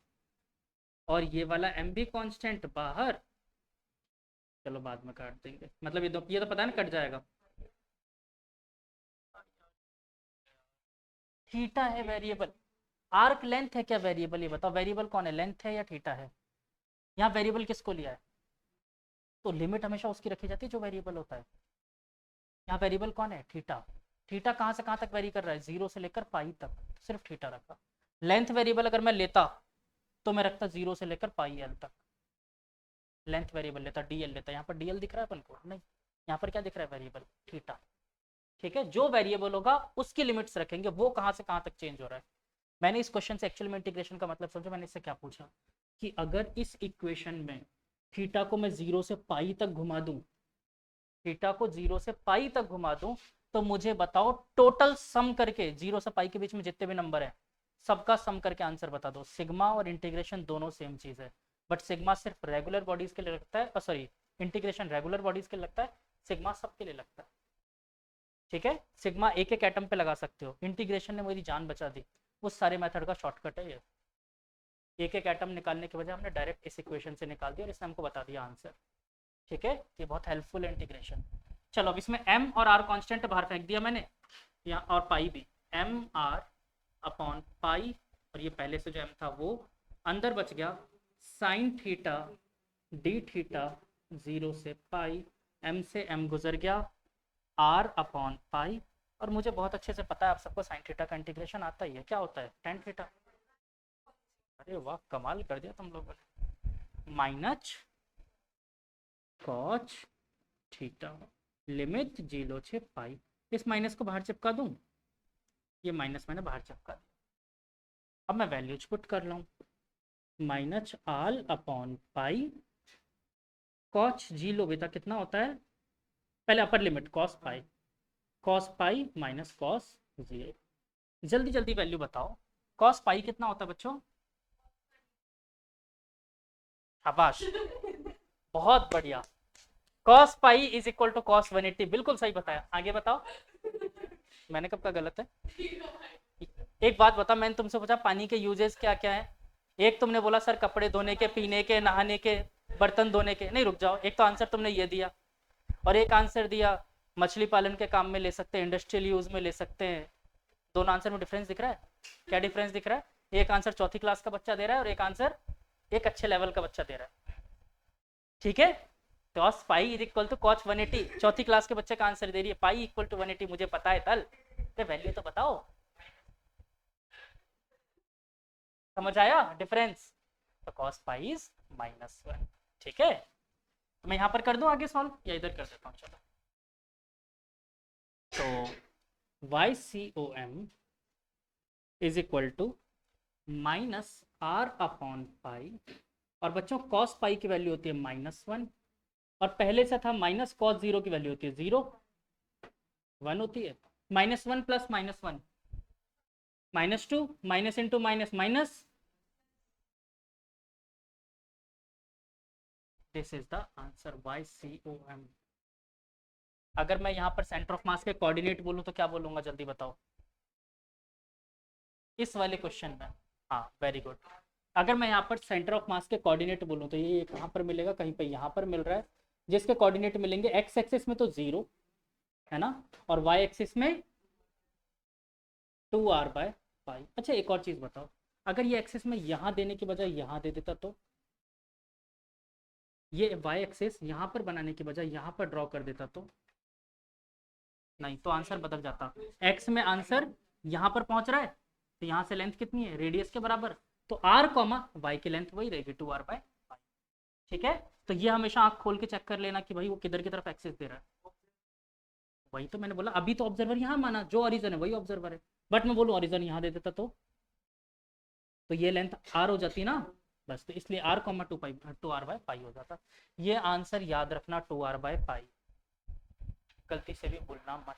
और ये वाला m भी कांस्टेंट बाहर, चलो बाद में काट देंगे, मतलब ये तो पता है ना कट जाएगा। थीटा है वेरिएबल, आर्क लेंथ है क्या वेरिएबल, ये बताओ वेरिएबल कौन है, लेंथ है या थीटा है, यहाँ वेरिएबल किसको लिया है, तो लिमिट हमेशा उसकी रखी जाती है जो वेरिएबल होता है। यहाँ वेरिएबल कौन है, थीटा। थीटा कहाँ से कहाँ तक वेरी कर रहा है, 0 से लेकर पाई तक, तो सिर्फ थीटा रखा। लेंथ वेरिएबल अगर मैं लेता तो मैं रखता 0 से लेकर पाई एल तक, लेंथ वेरिएबल लेता, डीएल लेता। यहाँ पर डीएल दिख रहा है अपन को, नहीं, यहाँ पर क्या दिख रहा है, वेरिएबल थीटा। ठीक है, जो वेरिएबल होगा उसकी लिमिट्स रखेंगे, वो कहाँ से कहाँ तक चेंज हो रहा है। मैंने इस क्वेश्चन से एक्चुअल में इंटीग्रेशन का मतलब समझो, मैंने इससे क्या पूछा कि अगर इस इक्वेशन में थीटा को मैं 0 से पाई तक घुमा दूं, थीटा को 0 से पाई तक घुमा दूं, तो मुझे बताओ टोटल सम करके 0 से पाई के बीच में जितने भी नंबर है सबका सम करके आंसर बता दो। सिग्मा और इंटीग्रेशन दोनों सेम चीज है, बट सिग्मा सिर्फ रेगुलर बॉडीज के लिए लगता है, सॉरी इंटीग्रेशन रेगुलर बॉडीज के लिए लगता है, सिग्मा सबके लिए लगता है। ठीक है, सिग्मा एक एक एटम पे लगा सकते हो, इंटीग्रेशन ने मेरी जान बचा दी, उस सारे मेथड का शॉर्टकट है ये। एक एक एटम निकालने के बजाय हमने डायरेक्ट इस इक्वेशन से निकाल दिया और इसने हमको बता दिया आंसर। ठीक है, ये बहुत हेल्पफुल है इंटीग्रेशन। चलो अब इसमें m और r कांस्टेंट बाहर फेंक दिया मैंने, यहाँ और पाई भी, एम आर अपॉन पाई, और ये पहले से जो m था वो अंदर बच गया, साइन थीटा डी थीटा 0 से पाई, m से m गुजर गया, r अपॉन पाई। और मुझे बहुत अच्छे से पता है आप सबको साइन थीटा का इंटीग्रेशन आता ही है, क्या होता है, टेन थीटा। अरे वाह, कमाल कर दिया तुम लोगों ने। माइनस कॉच थीटा लिमिट 0 से पाई, इस माइनस को बाहर चिपका दूं, ये माइनस मैंने बाहर चिपका दिया। अब मैं वैल्यूज पुट कर लूँ, माइनस आल अपॉन पाई, कॉच जी लो बेटा कितना होता है, पहले upper limit cos pi minus cos जी। जल्दी जल्दी वैल्यू बताओ, कॉस पाई कितना होता है बच्चों, शाबाश, बहुत बढ़िया, cos pi is equal to cos 180, बिल्कुल सही बताया। आगे बताओ, मैंने कब का गलत है। एक बात बता, मैंने तुमसे पूछा पानी के यूजेस क्या क्या है, एक तुमने बोला सर कपड़े धोने के, पीने के, नहाने के, बर्तन धोने के। नहीं रुक जाओ, एक तो आंसर तुमने ये दिया, और एक आंसर दिया मछली पालन के काम में ले सकते हैं, इंडस्ट्रियल यूज में ले सकते हैं। दोनों आंसर में डिफरेंस दिख रहा है, क्या डिफरेंस दिख रहा है, एक आंसर चौथी क्लास का बच्चा दे रहा है और एक आंसर एक अच्छे लेवल का बच्चा दे रहा है। ठीक है, cos pi is equal to cos 180, चौथी क्लास के बच्चे का आंसर दे रही है, पाई इक्वल टू 180, मुझे पता है तल, तो वैल्यू तो बताओ। समझ आया डिफरेंस, तो कॉस पाई इज -1। ठीक है, तो मैं यहाँ पर कर दूं आगे सॉल्व, या इधर कर देता हूँ, चलो। तो YCOM is equal to minus R upon pi, और बच्चों कॉस पाई की वैल्यू होती है -1, और पहले से था माइनस कॉस 0 की वैल्यू होती है 0, 1 होती है, -1 plus -1 -2, minus into minus minus, this is the answer YCOM। अगर मैं यहाँ पर सेंटर ऑफ मास के कोऑर्डिनेट बोलूँ तो क्या बोलूँगा, जल्दी बताओ, इस वाले क्वेश्चन में। हाँ वेरी गुड, अगर मैं यहाँ पर सेंटर ऑफ मास के कोऑर्डिनेट बोलूँ तो ये कहाँ पर मिलेगा, कहीं पे यहाँ पर मिल रहा है, जिसके कोऑर्डिनेट मिलेंगे x एक्सिस में तो 0 है ना, और y एक्सिस में 2r/पाई। अच्छा एक और चीज़ बताओ, अगर ये एक्सिस में यहाँ देने के बजाय यहाँ दे देता तो, ये y एक्सिस यहाँ पर बनाने के बजाय यहाँ पर ड्रॉ कर देता तो, नहीं तो आंसर बदल जाता। x में आंसर यहाँ पर पहुँच रहा है, तो यहाँ से लेंथ कितनी है, रेडियस के बराबर, तो r कॉमा y की लेंथ वही रहेगी 2r/पाई। ठीक है, तो ये हमेशा आँख खोल के चेक कर लेना कि भाई वो किधर की तरफ एक्सिस दे रहा है। वही तो मैंने बोला, अभी तो ऑब्जर्वर यहाँ माना, जो ओरिजन है वही ऑब्जर्वर है, बट मैं बोलूँ ओरिजन यहाँ दे देता तो ये लेंथ r हो जाती ना, बस, तो इसलिए r कॉमा 2r/पाई हो जाता। ये आंसर याद रखना 2r/पाई, गलती से भी भूलना मत।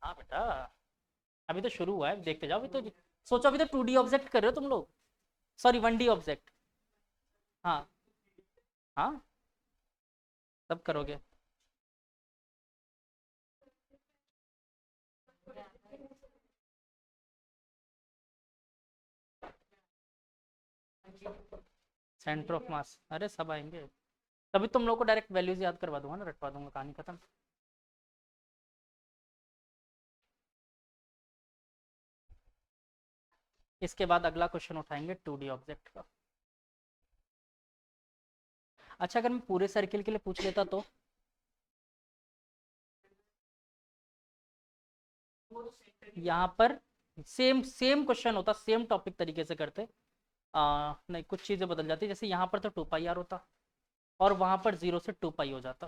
हाँ बेटा, अभी तो शुरू हुआ है, देखते जाओ, अभी तो सोचो, अभी तो 2D ऑब्जेक्ट कर रहे हो तुम लोग, सॉरी 1D ऑब्जेक्ट। हाँ हाँ, तब करोगे। सेंटर ऑफ मास, अरे सब आएंगे, तभी तुम लोग को डायरेक्ट वैल्यूज याद करवा दूंगा ना, रटवा दूंगा, कहानी खत्म। इसके बाद अगला क्वेश्चन उठाएंगे 2D ऑब्जेक्ट का। अच्छा, अगर मैं पूरे सर्किल के लिए पूछ लेता तो यहाँ पर सेम सेम क्वेश्चन होता, सेम टॉपिक तरीके से करते। नहीं, कुछ चीज़ें बदल जाती, जैसे यहाँ पर तो 2πr होता और वहाँ पर 0 से 2π हो जाता।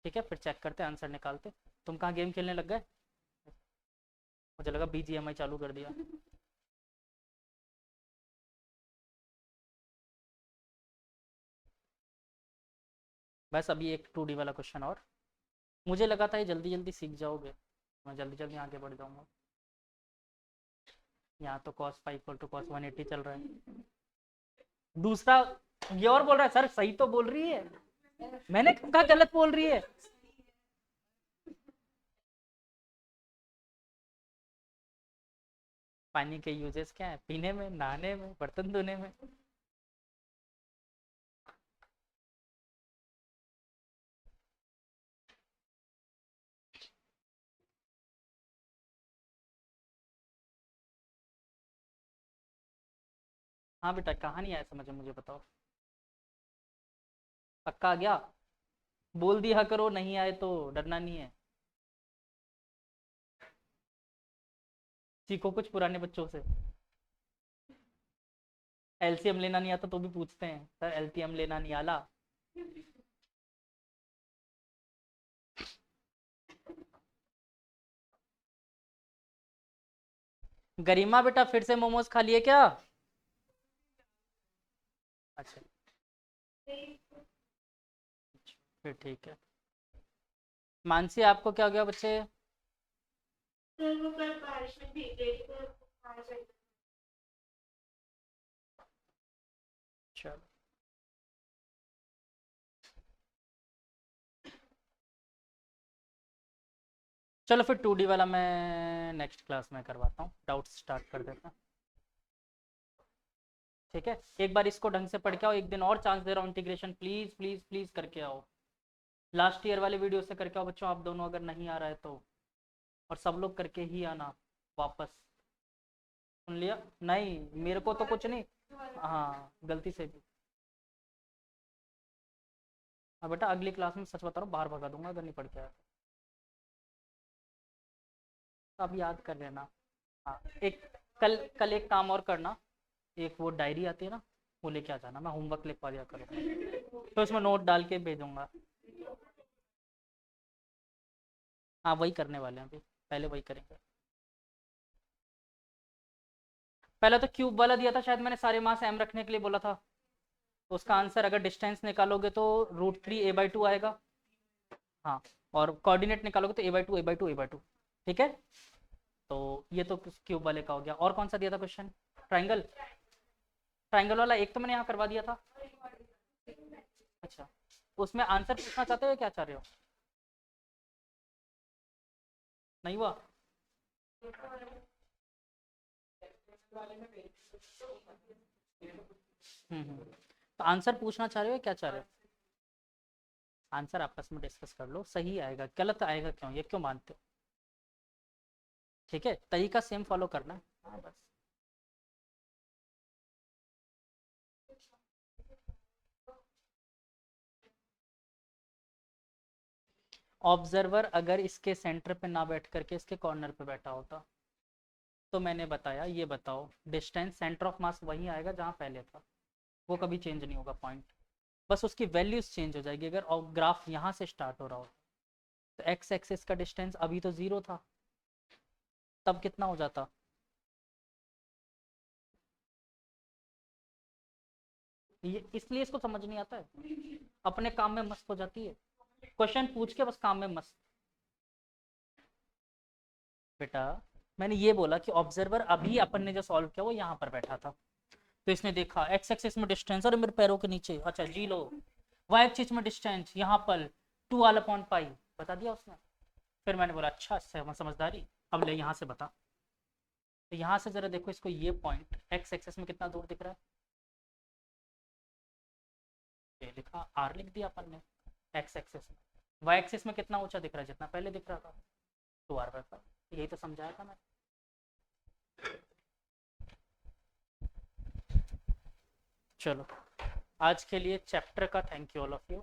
ठीक है, फिर चेक करते, आंसर निकालते। तुम कहाँ गेम खेलने लग गए? मुझे लगा BGMI चालू कर दिया। बस अभी एक 2D वाला क्वेश्चन और। मुझे लगा था ये जल्दी जल्दी सीख जाओगे, मैं जल्दी जल्दी आगे बढ़ जाऊंगा। यहाँ तो cos π = cos 180 चल रहा है। दूसरा ये और बोल रहा है, सर सही तो बोल रही है, मैंने कहा गलत बोल रही है। पानी के यूजेस क्या है? पीने में, नहाने में, बर्तन धोने में। हाँ बेटा, कहाँ नहीं आया समझ में, मुझे बताओ। पक्का आ गया? बोल दिया करो, नहीं आए तो डरना नहीं है। सीखो कुछ पुराने बच्चों से। LCM लेना नहीं आता तो भी पूछते हैं, सर LCM लेना नहीं आला। गरिमा बेटा, फिर से मोमोज खा लिए क्या? अच्छा, फिर ठीक है। मानसी, आपको क्या हो गया बच्चे? सर वो कल बारिश में भीग गई तो बुखार चढ़ गया। चलो, चलो फिर 2D वाला मैं नेक्स्ट क्लास में करवाता हूँ, डाउट्स स्टार्ट कर देता हूँ। ठीक है, एक बार इसको ढंग से पढ़ के आओ, एक दिन और चांस दे रहा हूँ, इंटीग्रेशन प्लीज प्लीज प्लीज करके आओ। लास्ट ईयर वाले वीडियो से करके आओ बच्चों, आप दोनों, अगर नहीं आ रहा है तो। और सब लोग करके ही आना वापस। सुन लिया? नहीं, मेरे को तो कुछ नहीं। हाँ, गलती से भी। हाँ बेटा, अगली क्लास में सच बता रहा हूँ, बाहर भगा दूंगा अगर नहीं पढ़ के आया तो। अब याद कर लेना। हाँ, एक कल कल एक काम और करना, एक वो डायरी आती है ना, वो लेके आ जाना, मैं होमवर्क लिखवा दिया करूँगा, तो उसमें नोट डाल के भेजूंगा। हाँ, वही करने वाले हैं अभी, पहले वही करेंगे। पहले तो क्यूब वाला दिया था शायद, मैंने सारे मास m रखने के लिए बोला था। तो उसका आंसर अगर डिस्टेंस निकालोगे तो √3 a/2 आएगा। हाँ, और कोऑर्डिनेट निकालोगे तो a/2 a/2 a/2। ठीक है, तो ये तो क्यूब वाले का हो गया। और कौन सा दिया था क्वेश्चन? ट्राइंगल। ट्राइंगल वाला एक तो मैंने यहाँ करवा दिया था। अच्छा, उसमें आंसर पूछना चाहते हो या क्या चाह रहे हो? नहीं हुआ? तो आंसर पूछना चाह रहे हो या क्या चाह रहे हो? आंसर आपस में डिस्कस कर लो, सही आएगा गलत आएगा क्यों, ये क्यों मानते हो? ठीक है, तरीका सेम फॉलो करना है। हाँ बस। ऑब्जर्वर अगर इसके सेंटर पे ना बैठ करके इसके कॉर्नर पे बैठा होता तो मैंने बताया, ये बताओ, डिस्टेंस सेंटर ऑफ मास वही आएगा जहाँ पहले था, वो कभी चेंज नहीं होगा पॉइंट, बस उसकी वैल्यूज चेंज हो जाएगी। अगर ग्राफ यहाँ से स्टार्ट हो रहा हो तो एक्स एक्सिस का डिस्टेंस अभी तो 0 था, तब कितना हो जाता? ये इसलिए इसको समझ नहीं आता है, अपने काम में मस्त हो जाती है, क्वेश्चन पूछ के बस काम में मस्त। बेटा, मैंने ये बोला कि ऑब्जर्वर अभी अपन ने जो सॉल्व किया वो यहाँ पर बैठा था, तो इसने देखा एक्स एक्सिस में डिस्टेंस और मेरे पैरों के नीचे, अच्छा जी लो, वाई एक्सिस में डिस्टेंस यहाँ पर 2r/π बता दिया उसने। फिर मैंने बोला अच्छा समझदारी, अब ले यहाँ से बता। तो यहाँ से जरा देखो इसको, ये पॉइंट एक्स एक्सिस में कितना दूर दिख रहा है? ये लिखा, r लिख दिया अपन ने एक्स एक्सिस में। वाई एक्सिस में कितना ऊंचा दिख रहा है? जितना पहले दिख रहा था, 2r/π। यही तो समझाया था मैं। चलो आज के लिए चैप्टर का thank you all of you.